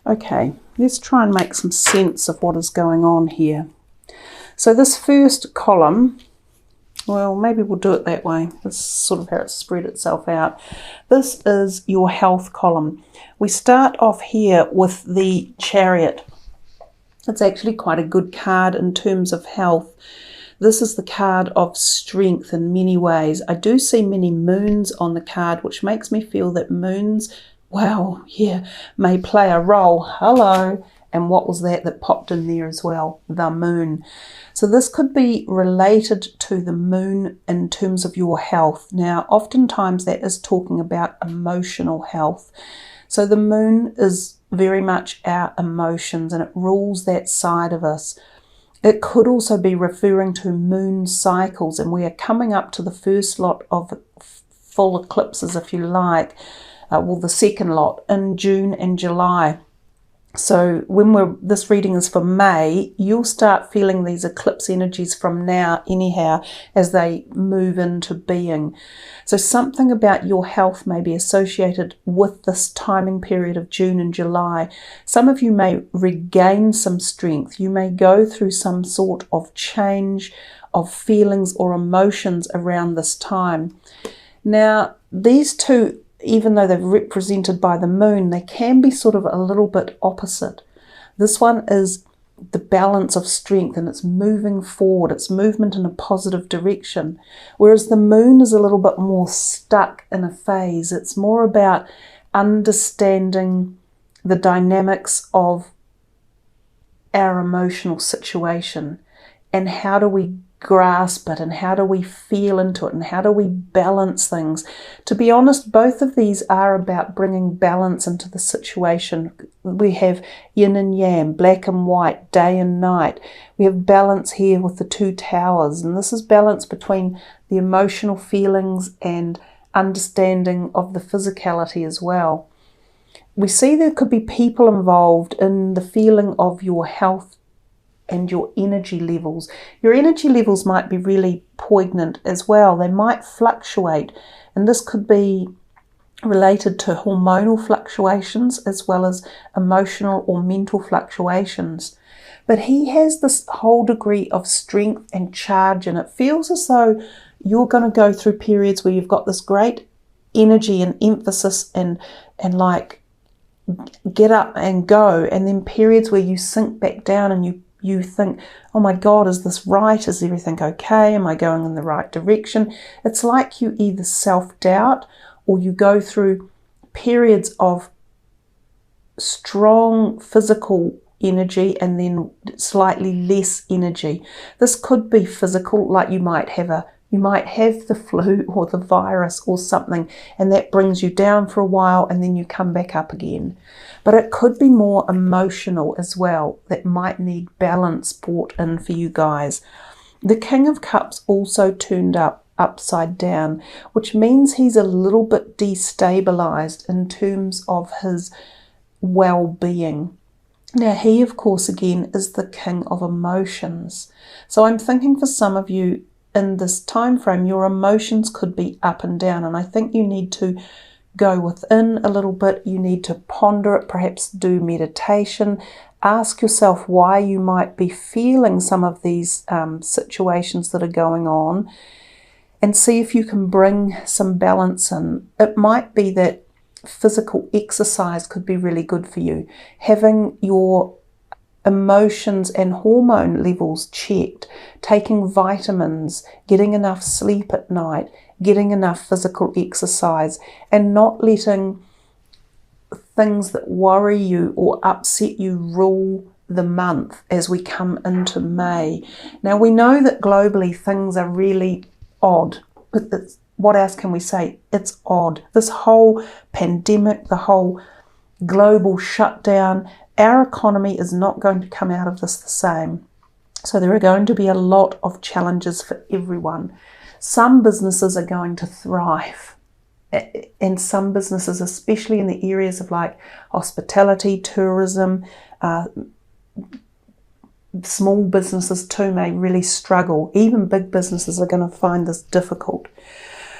Okay, let's try and make some sense of what is going on here. So this first column, well, maybe we'll do it that way. This is sort of how it's spread itself out. This is your health column. We start off here with the Chariot. It's actually quite a good card in terms of health. This is the card of strength in many ways. I do see many moons on the card, which makes me feel that moons, well, yeah, may play a role. Hello. And what was that popped in there as well? The moon. So this could be related to the moon in terms of your health. Now, oftentimes that is talking about emotional health. So the moon is very much our emotions, and it rules that side of us. It could also be referring to moon cycles, and we are coming up to the first lot of full eclipses, if you like, well, the second lot in June and July. So when this reading is for May, you'll start feeling these eclipse energies from now anyhow as they move into being. So something about your health may be associated with this timing period of June and July. Some of you may regain some strength. You may go through some sort of change of feelings or emotions around this time. Now, these two, even though they're represented by the moon, they can be sort of a little bit opposite. This one is the balance of strength, and it's moving forward. It's movement in a positive direction. Whereas the moon is a little bit more stuck in a phase. It's more about understanding the dynamics of our emotional situation and how do we grasp it and how do we feel into it and how do we balance things. To be honest, both of these are about bringing balance into the situation. We have yin and yang, black and white, day and night. We have balance here with the two towers, and this is balance between the emotional feelings and understanding of the physicality as well. We see there could be people involved in the feeling of your health and your energy levels. Your energy levels might be really poignant as well. They might fluctuate, and this could be related to hormonal fluctuations as well as emotional or mental fluctuations. But he has this whole degree of strength and charge, and it feels as though you're going to go through periods where you've got this great energy and emphasis and like get up and go, and then periods where you sink back down and you think, oh my God, is this right? Is everything okay? Am I going in the right direction? It's like you either self-doubt or you go through periods of strong physical energy and then slightly less energy. This could be physical, like you might have the flu or the virus or something, and that brings you down for a while and then you come back up again. But it could be more emotional as well, that might need balance brought in for you guys. The King of Cups also turned up upside down, which means he's a little bit destabilized in terms of his well-being. Now he, of course, again is the king of emotions. So I'm thinking for some of you in this time frame, your emotions could be up and down, and I think you need to go within a little bit. You need to ponder it, perhaps do meditation, ask yourself why you might be feeling some of these situations that are going on, and see if you can bring some balance in. It might be that physical exercise could be really good for you. Having your emotions and hormone levels checked, taking vitamins, getting enough sleep at night, getting enough physical exercise, and not letting things that worry you or upset you rule the month as we come into May. Now we know that globally things are really odd, but what else can we say? It's odd. This whole pandemic, the whole global shutdown, our economy is not going to come out of this the same. So there are going to be a lot of challenges for everyone. Some businesses are going to thrive, and some businesses, especially in the areas of like hospitality, tourism, small businesses too, may really struggle. Even big businesses are going to find this difficult.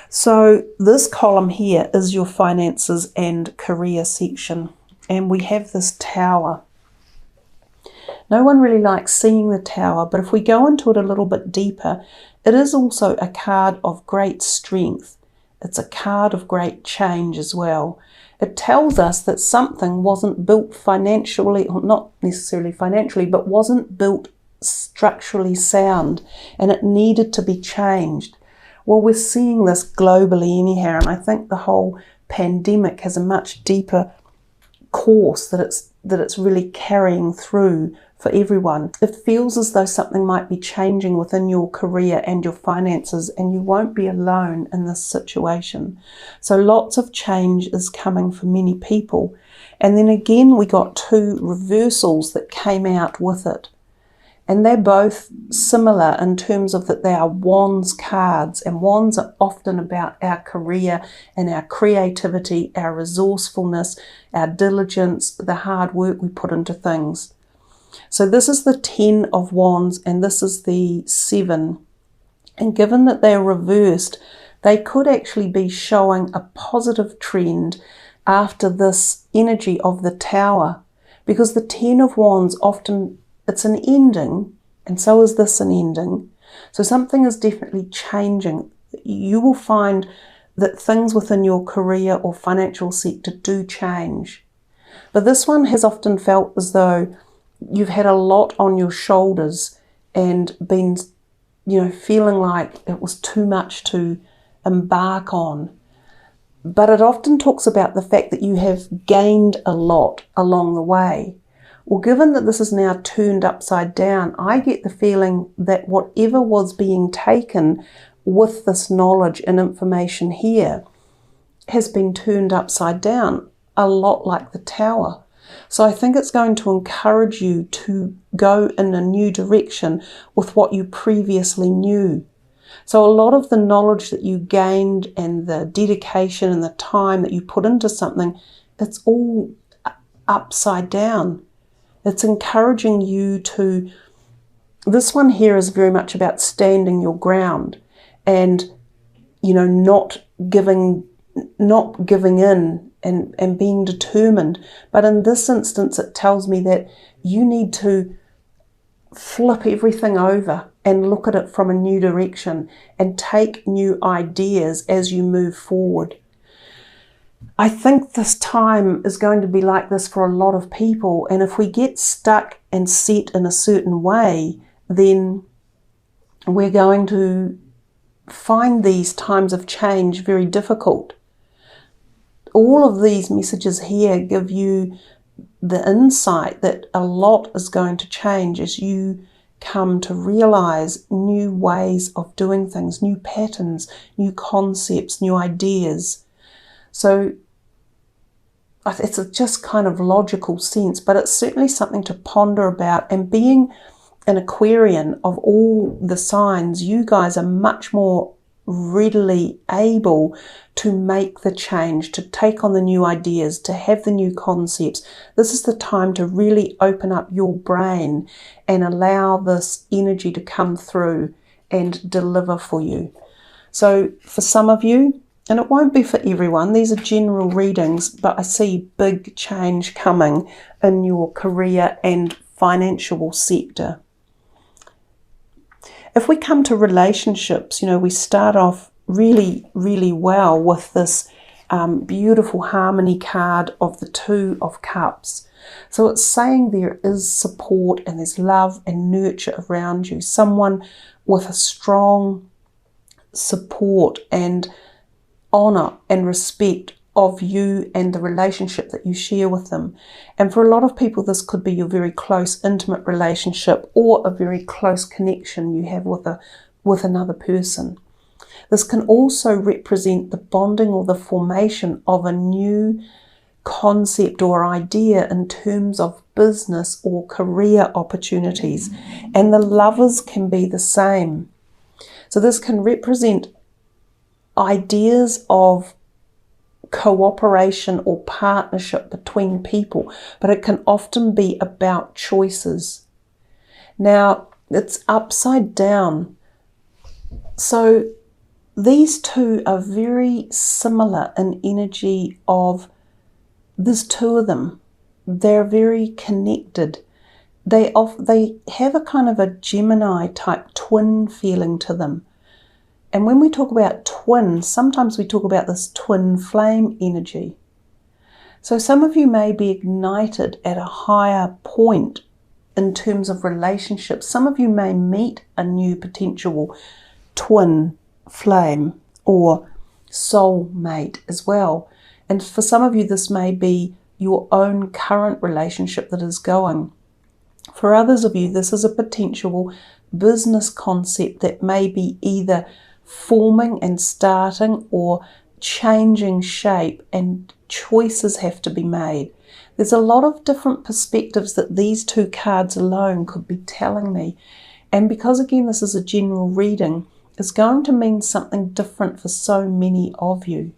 So this column here is your finances and career section. and we have this tower. No one really likes seeing the tower, but if we go into it a little bit deeper, it is also a card of great strength. It's a card of great change as well. It tells us that something wasn't built financially, or not necessarily financially, but wasn't built structurally sound, and it needed to be changed. Well, we're seeing this globally anyhow, and I think the whole pandemic has a much deeper course that it's really carrying through for everyone. It feels as though something might be changing within your career and your finances, and you won't be alone in this situation. So lots of change is coming for many people. And then again, we got two reversals that came out with it. And they're both similar in terms of that they are wands cards, and wands are often about our career and our creativity, our resourcefulness, our diligence, the hard work we put into things. So this is the 10 of wands and this is the 7. And given that they're reversed, they could actually be showing a positive trend after this energy of the tower, because the 10 of wands often, it's an ending, and so is this an ending. So something is definitely changing. You will find that things within your career or financial sector do change. But this one has often felt as though you've had a lot on your shoulders and been, feeling like it was too much to embark on. But it often talks about the fact that you have gained a lot along the way. Well, given that this is now turned upside down, I get the feeling that whatever was being taken with this knowledge and information here has been turned upside down, a lot like the tower. So I think it's going to encourage you to go in a new direction with what you previously knew. So a lot of the knowledge that you gained and the dedication and the time that you put into something, it's all upside down. It's encouraging you to, this one here is very much about standing your ground and, not giving in and being determined. But in this instance, it tells me that you need to flip everything over and look at it from a new direction and take new ideas as you move forward. I think this time is going to be like this for a lot of people, and if we get stuck and set in a certain way, then we're going to find these times of change very difficult. All of these messages here give you the insight that a lot is going to change as you come to realize new ways of doing things, new patterns, new concepts, new ideas. So it's just kind of logical sense, but it's certainly something to ponder about. And being an Aquarian, of all the signs, you guys are much more readily able to make the change, to take on the new ideas, to have the new concepts. This is the time to really open up your brain and allow this energy to come through and deliver for you. So for some of you, and it won't be for everyone, these are general readings, but I see big change coming in your career and financial sector. If we come to relationships, we start off really, really well with this beautiful harmony card of the 2 of Cups. So it's saying there is support and there's love and nurture around you. Someone with a strong support and honour and respect of you and the relationship that you share with them. And for a lot of people, this could be your very close, intimate relationship or a very close connection you have with another person. This can also represent the bonding or the formation of a new concept or idea in terms of business or career opportunities. And the lovers can be the same. So this can represent ideas of cooperation or partnership between people, but it can often be about choices. Now, it's upside down. So these two are very similar in energy of, there's 2 of them. they're very connected. They have a kind of a Gemini type twin feeling to them. And when we talk about twin, sometimes we talk about this twin flame energy. So some of you may be ignited at a higher point in terms of relationships. Some of you may meet a new potential twin flame or soul mate as well. And for some of you, this may be your own current relationship that is going. For others of you, this is a potential business concept that may be either forming and starting or changing shape, and choices have to be made. There's a lot of different perspectives that these two cards alone could be telling me. And because again, this is a general reading, it's going to mean something different for so many of you.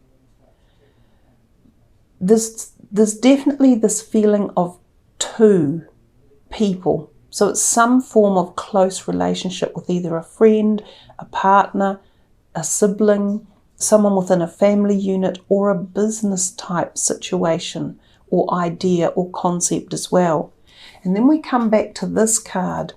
There's definitely this feeling of two people. So it's some form of close relationship with either a friend, a partner, a sibling, someone within a family unit, or a business type situation or idea or concept as well. And then we come back to this card,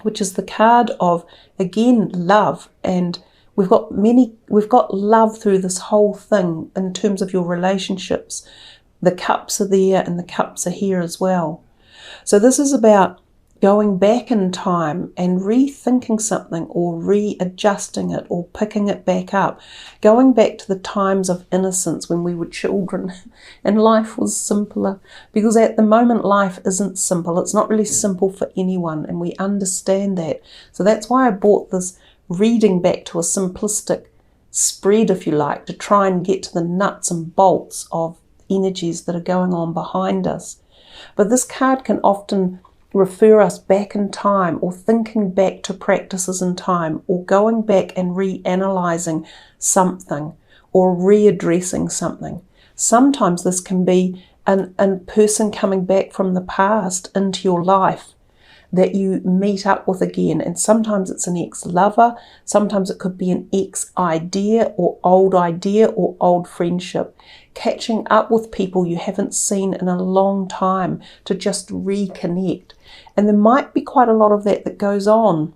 which is the card of, again, love. And we've got love through this whole thing in terms of your relationships. The cups are there and the cups are here as well. So this is about going back in time and rethinking something or readjusting it or picking it back up. Going back to the times of innocence when we were children and life was simpler. Because at the moment life isn't simple. It's not really simple for anyone, and we understand that. So that's why I brought this reading back to a simplistic spread, if you like, to try and get to the nuts and bolts of energies that are going on behind us. But this card can often refer us back in time, or thinking back to practices in time, or going back and reanalyzing something or readdressing something. Sometimes this can be a person coming back from the past into your life that you meet up with again. And sometimes it's an ex-lover, sometimes it could be an ex-idea or old friendship. Catching up with people you haven't seen in a long time to just reconnect. And there might be quite a lot of that goes on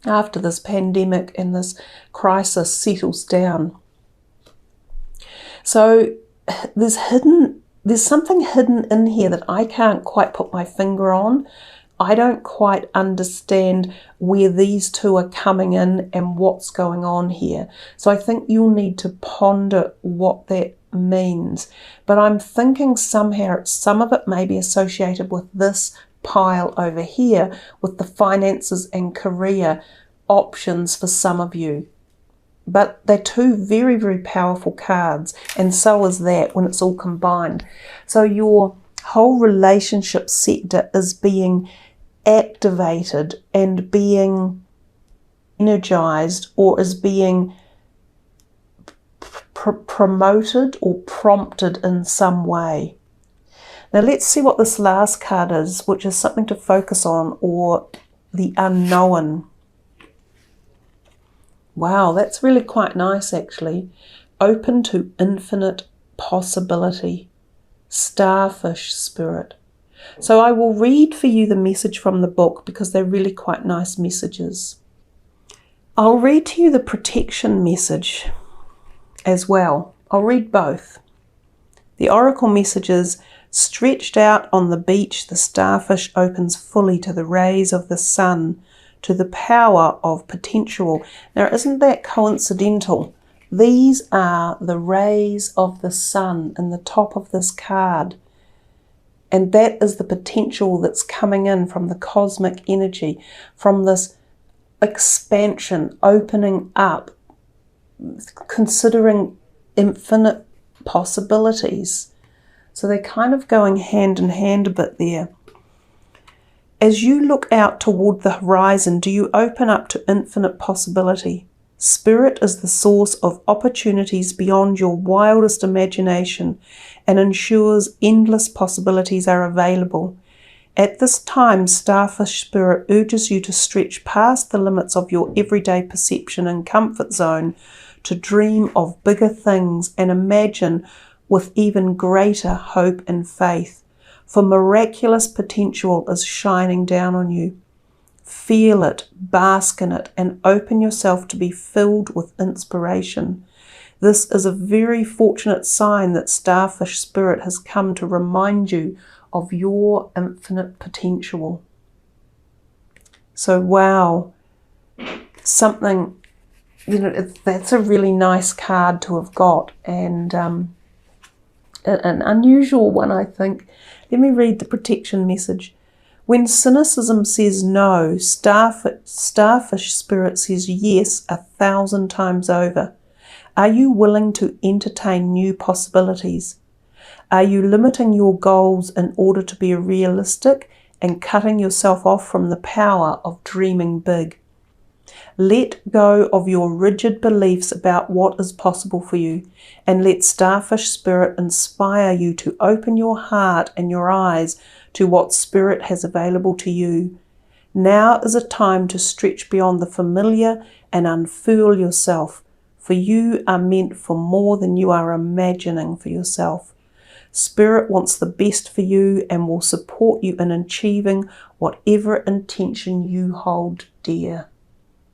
after this pandemic and this crisis settles down. So there's something hidden in here that I can't quite put my finger on. I don't quite understand where these two are coming in and what's going on here. So I think you'll need to ponder what that means. But I'm thinking somehow some of it may be associated with this pile over here, with the finances and career options for some of you. But they're two very, very powerful cards, and so is that when it's all combined. So your whole relationship sector is being activated and being energized, or is being promoted or prompted in some way. Now let's see what this last card is, which is something to focus on, or the unknown. Wow, that's really quite nice actually. Open to infinite possibility. Starfish spirit. So I will read for you the message from the book because they're really quite nice messages. I'll read to you the protection message as well. I'll read both. The oracle message is, stretched out on the beach, the starfish opens fully to the rays of the sun, to the power of potential. Now, isn't that coincidental? These are the rays of the sun in the top of this card. And that is the potential that's coming in from the cosmic energy, from this expansion, opening up, considering infinite possibilities. So they're kind of going hand in hand a bit there. As you look out toward the horizon, do you open up to infinite possibility? Spirit is the source of opportunities beyond your wildest imagination and ensures endless possibilities are available. At this time, Starfish Spirit urges you to stretch past the limits of your everyday perception and comfort zone, to dream of bigger things and imagine with even greater hope and faith. for miraculous potential is shining down on you. Feel it, bask in it, and open yourself to be filled with inspiration. This is a very fortunate sign that Starfish Spirit has come to remind you of your infinite potential. So, wow, something, you know, that's a really nice card to have got, and an unusual one, I think. Let me read the protection message. When cynicism says no, Starfish Spirit says yes 1,000 times over. Are you willing to entertain new possibilities? Are you limiting your goals in order to be realistic and cutting yourself off from the power of dreaming big? Let go of your rigid beliefs about what is possible for you, and let Starfish Spirit inspire you to open your heart and your eyes to what Spirit has available to you. Now is a time to stretch beyond the familiar and unfurl yourself, for you are meant for more than you are imagining for yourself. Spirit wants the best for you and will support you in achieving whatever intention you hold dear.